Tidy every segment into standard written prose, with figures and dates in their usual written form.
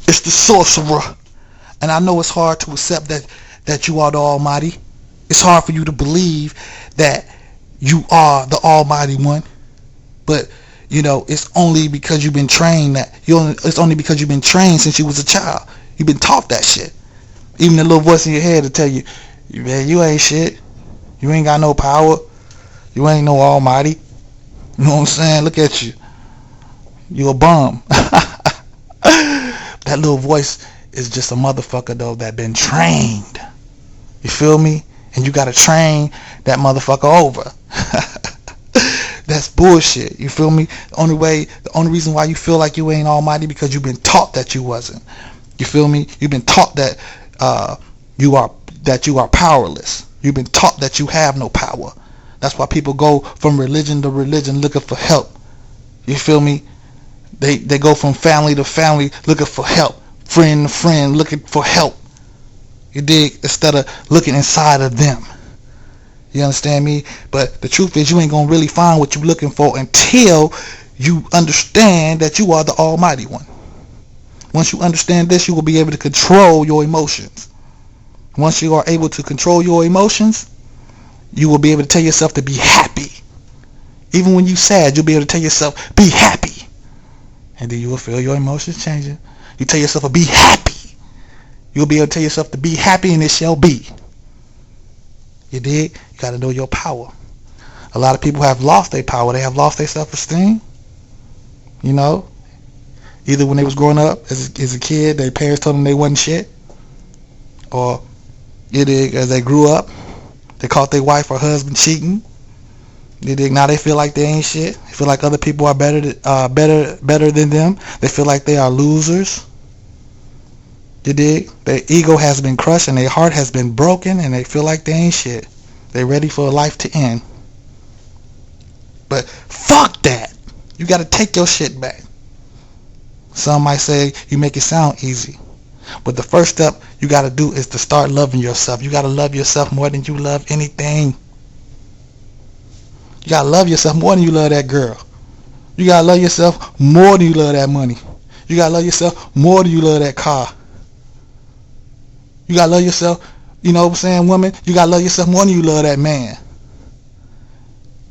It's the sorcerer. And I know it's hard to accept that you are the Almighty. It's hard for you to believe that you are the Almighty One. But it's only because you've been trained it's only because you've been trained since you was a child. You've been taught that shit. Even the little voice in your head to tell you, man, you ain't shit. You ain't got no power. You ain't no Almighty. You know what I'm saying? Look at you. You a bum. That little voice is just a motherfucker though that been trained. You feel me? And you gotta train that motherfucker over. That's bullshit. You feel me? The only reason why you feel like you ain't almighty because you've been taught that you wasn't. You feel me? You've been taught that you are powerless. You've been taught that you have no power. That's why people go from religion to religion looking for help. You feel me? They go from family to family looking for help. Friend to friend looking for help. You dig? Instead of looking inside of them. You understand me? But the truth is you ain't going to really find what you're looking for until you understand that you are the Almighty One. Once you understand this, you will be able to control your emotions. Once you are able to control your emotions, you will be able to tell yourself to be happy. Even when you're sad, you'll be able to tell yourself, be happy. And then you will feel your emotions changing. You tell yourself to be happy. You'll be able to tell yourself to be happy and it shall be. You dig? You got to know your power. A lot of people have lost their power. They have lost their self-esteem. Either when they was growing up as a kid, their parents told them they wasn't shit. Or you dig, as they grew up, they caught their wife or husband cheating. You dig? Now they feel like they ain't shit. They feel like other people are better than them. They feel like they are losers. You dig? Their ego has been crushed and their heart has been broken and they feel like they ain't shit. They're ready for life to end. But fuck that. You got to take your shit back. Some might say you make it sound easy. But the first step you got to do is to start loving yourself. You got to love yourself more than you love anything. You got to love yourself more than you love that girl. You got to love yourself more than you love that money. You got to love yourself more than you love that car. You got to love yourself, you know what I'm saying, woman? You got to love yourself more than you love that man.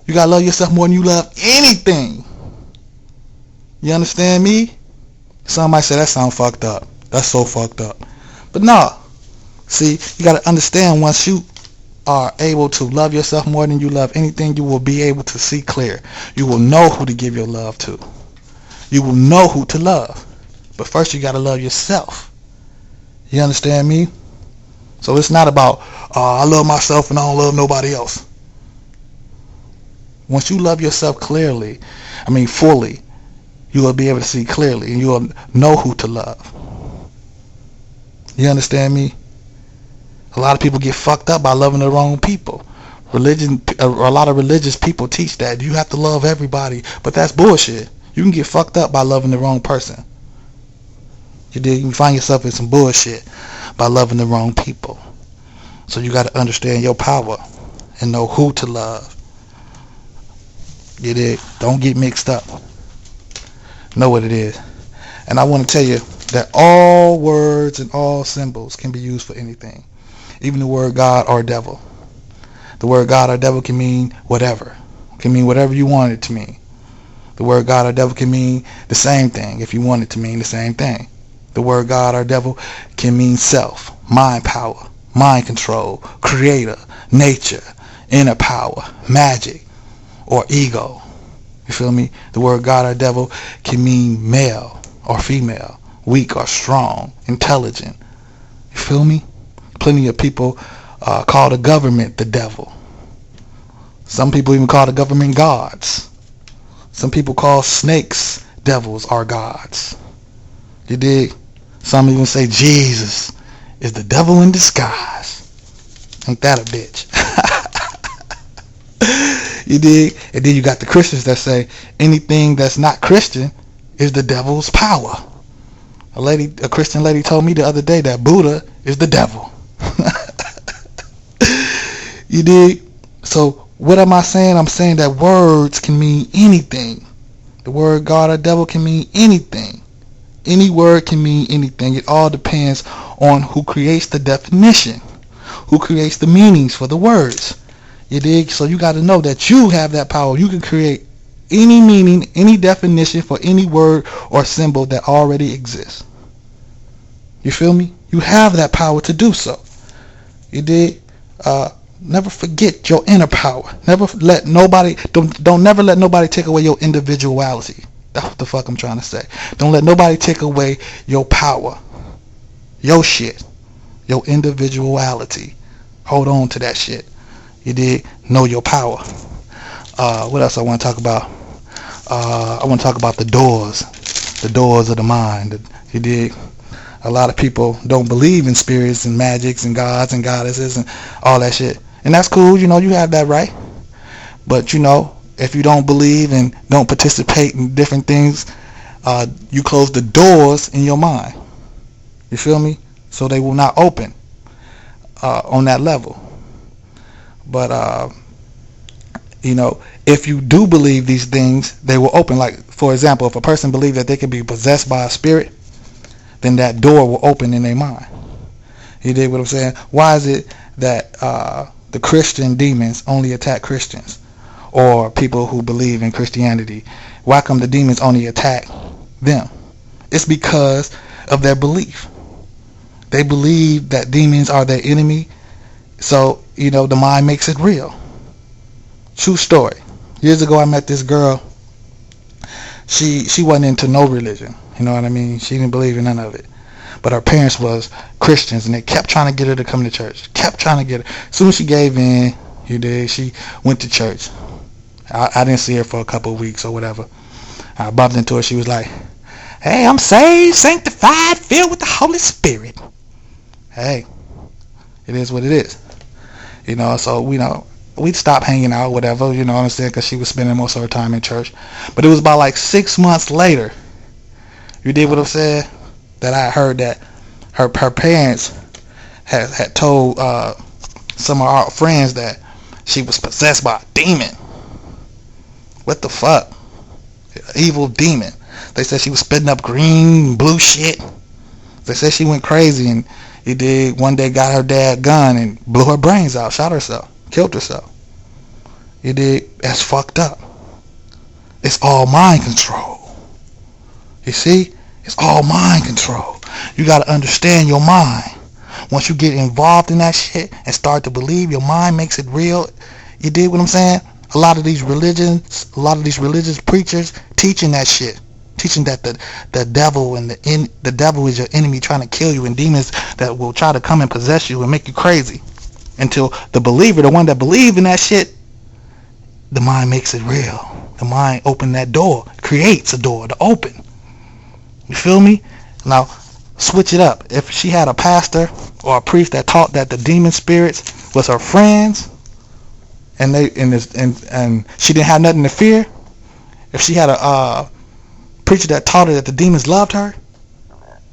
You got to love yourself more than you love anything. You understand me? Some might say that sound fucked up. That's so fucked up. But no. See, you got to understand once you are able to love yourself more than you love anything, you will be able to see clear. You will know who to give your love to. You will know who to love. But first you got to love yourself. You understand me? So it's not about, I love myself and I don't love nobody else. Once you love yourself fully, you will be able to see clearly and you will know who to love. You understand me? A lot of people get fucked up by loving the wrong people. A lot of religious people teach that you have to love everybody, but that's bullshit. You can get fucked up by loving the wrong person. You can find yourself in some bullshit by loving the wrong people. So you got to understand your power and know who to love. You dig? Don't get mixed up. Know what it is. And I want to tell you that all words and all symbols can be used for anything. Even the word God or devil. The word God or devil can mean whatever. It can mean whatever you want it to mean. The word God or devil can mean the same thing if you want it to mean the same thing. The word God or devil can mean self, mind power, mind control, creator, nature, inner power, magic, or ego. You feel me? The word God or devil can mean male or female, weak or strong, intelligent. You feel me? Plenty of people call the government the devil. Some people even call the government gods. Some people call snakes devils or gods. You dig? Some even say Jesus is the devil in disguise. Ain't that a bitch? You dig? And then you got the Christians that say anything that's not Christian is the devil's power. A Christian lady told me the other day that Buddha is the devil. You dig? So what am I saying? I'm saying that words can mean anything. The word God or devil can mean anything. Any word can mean anything. It all depends on who creates the definition, who creates the meanings for the words. You dig? So you got to know that you have that power. You can create any meaning, any definition for any word or symbol that already exists. You feel me? You have that power to do so. You dig? Never forget your inner power. Never let nobody don't never let nobody take away your individuality. That's what the fuck I'm trying to say. Don't let nobody take away your power, your shit, your individuality. Hold on to that shit. You did know your power. What else I want to talk about? I want to talk about the doors of the mind. You did. A lot of people don't believe in spirits and magics and gods and goddesses and all that shit, and that's cool. You know, you have that right. But you know, if you don't believe and don't participate in different things, you close the doors in your mind. You feel me? So they will not open on that level. But you know, if you do believe these things, they will open. Like, for example, if a person believes that they can be possessed by a spirit, then that door will open in their mind. You dig what I'm saying? Why is it that the Christian demons only attack Christians or people who believe in Christianity? Why come the demons only attack them? It's because of their belief. They believe that demons are their enemy. So, you know, the mind makes it real. True story. Years ago, I met this girl. She wasn't into no religion. You know what I mean? She didn't believe in none of it. But her parents was Christians, and they kept trying to get her to come to church. Kept trying to get her. As soon as she gave in, you did, she went to church. I didn't see her for a couple of weeks or whatever. I bumped into her. She was like, "Hey, I'm saved, sanctified, filled with the Holy Spirit." Hey, it is what it is. You know, so we'd stop hanging out, whatever, you know what I'm saying, because she was spending most of her time in church. But it was about like 6 months later, you did what I'm saying, that I heard that her parents had told some of our friends that she was possessed by a demon. What the fuck? Evil demon. They said she was spitting up green, blue shit. They said she went crazy, and he did one day got her dad gun and blew her brains out, shot herself, killed herself. You did. That's fucked up. It's all mind control. You see? It's all mind control. You got to understand your mind. Once you get involved in that shit and start to believe, your mind makes it real. You did what I'm saying? A lot of these religious preachers teaching that shit. Teaching that the devil and the devil is your enemy trying to kill you, and demons that will try to come and possess you and make you crazy. Until the believer, the one that believes in that shit, the mind makes it real. The mind opens that door, creates a door to open. You feel me? Now, switch it up. If she had a pastor or a priest that taught that the demon spirits was her friends, and she didn't have nothing to fear, if she had a preacher that taught her that the demons loved her,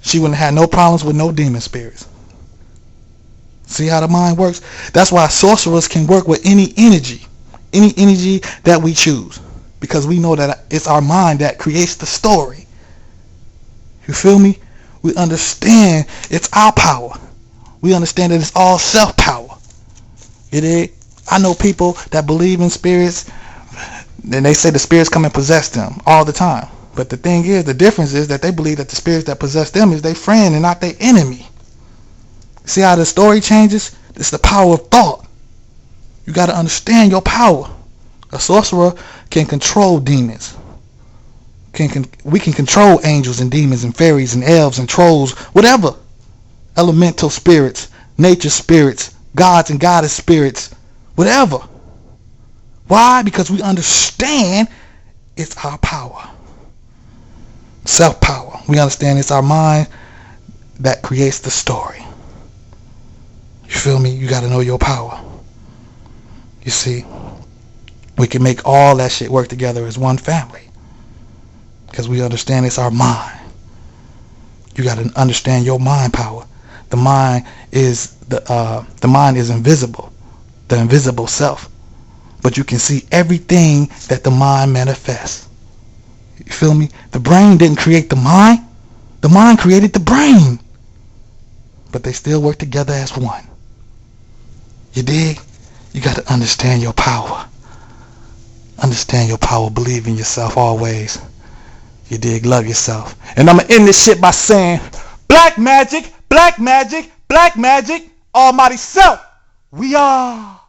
she wouldn't have no problems with no demon spirits. See how the mind works? That's why sorcerers can work with any energy that we choose, because we know that it's our mind that creates the story. You feel me? We understand it's our power. We understand that it's all self-power. It is. I know people that believe in spirits, and they say the spirits come and possess them all the time. But the thing is, the difference is that they believe that the spirits that possess them is their friend and not their enemy. See how the story changes? It's the power of thought. You got to understand your power. A sorcerer can control demons. We can control angels and demons and fairies and elves and trolls, whatever. Elemental spirits, nature spirits, gods and goddess spirits, whatever. Why? Because we understand it's our power. Self-power. We understand it's our mind that creates the story. You feel me? You got to know your power. You see, we can make all that shit work together as one family, because we understand it's our mind. You got to understand your mind power. The mind is invisible, the invisible self, but you can see everything that the mind manifests. You feel me? The brain didn't create the mind. The mind created the brain. But they still work together as one. You dig? You got to understand your power. Understand your power. Believe in yourself always. You dig? Love yourself. And I'm going to end this shit by saying, black magic, black magic, black magic, almighty self. We are.